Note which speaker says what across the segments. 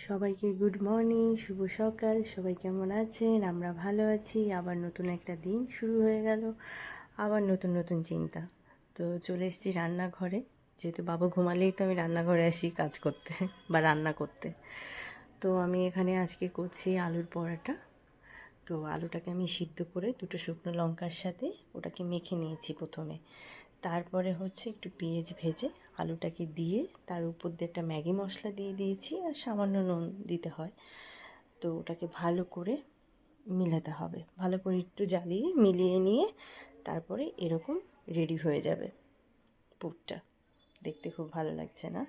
Speaker 1: সবাইকে good morning, শুভ সকাল। সবাই কেমন আছেন? আমরা ভালো আছি। আবার নতুন একটা দিন শুরু হয়ে গেল, আবার নতুন নতুন চিন্তা। তো চলে এসেছি রান্নাঘরে, যেহেতু বাবা ঘুমালেই তো আমি রান্নাঘরে আসি কাজ করতে বা রান্না করতে। তো আমি এখানে আজকে করছি আলুর পরোটা। তো আলুটাকে আমি সিদ্ধ করে দুটো শুকনো লঙ্কার সাথে ওটাকে মেখে নিয়েছি প্রথমে। তারপরে হচ্ছে একটু পেঁয়াজ ভেজে আলুটাকে দিয়ে তার উপর দিয়ে একটা ম্যাগি মশলা দিয়ে দিয়েছি, আর সামান্য নুন দিতে হয়। তো ওটাকে ভালো করে মিলাতে হবে, ভালো করে একটু জ্বালিয়ে মিলিয়ে নিয়ে তারপরে এরকম রেডি হয়ে যাবে পুরটা। দেখতে খুব ভালো লাগছে না?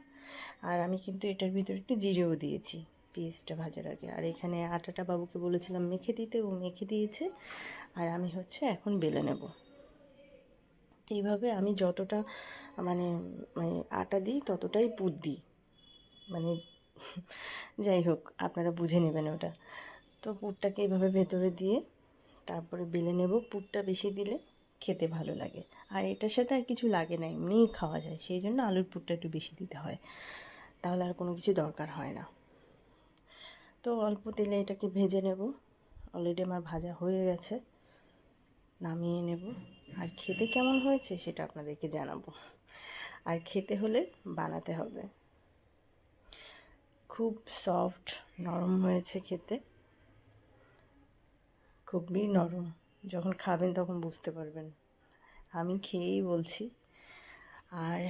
Speaker 1: আর আমি কিন্তু এটার ভিতরে একটু জিরেও দিয়েছি পেঁয়াজটা ভাজার আগে। আর এখানে আটাটা বাবুকে বলেছিলাম মেখে দিতে, ও মেখে দিয়েছে। আর আমি হচ্ছে এখন বেলে নেব। এইভাবে আমি যতটা মানে মানে আটা দিই ততটাই পুর দিই, মানে যাই হোক আপনারা বুঝে নেবেন ওটা। তো পুরটাকে এইভাবে ভেতরে দিয়ে তারপরে বেলে নেব। পুরটা বেশি দিলে খেতে ভালো লাগে, আর এটার সাথে আর কিছু লাগে না, এমনিই খাওয়া যায়। সেই জন্য আলুর পুরটা একটু বেশি দিতে হয়, তাহলে আর কোনো কিছু দরকার হয় না। তো অল্প তেলে এটাকে ভেজে নেব। অলরেডি আমার ভাজা হয়ে গেছে, নামিয়ে নেব। আর খেতে কেমন হয়েছে সেটা আপনাদেরকে জানাবো। আর খেতে হলে বানাতে হবে। খুব সফট নরম হয়েছে খেতে, খুবই নরম। যখন খাবেন তখন বুঝতে পারবেন, আমি খেয়েই বলছি। আর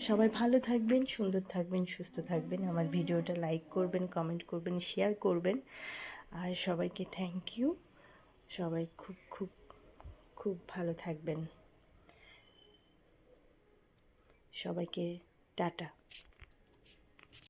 Speaker 1: সবাই ভালো থাকবেন, সুন্দর থাকবেন, সুস্থ থাকবেন। আমার ভিডিওটা লাইক করবেন, কমেন্ট করবেন, শেয়ার করবেন। আর সবাইকে থ্যাংক ইউ। সবাই খুব খুব খুব ভালো থাকবেন। সবাইকে টাটা।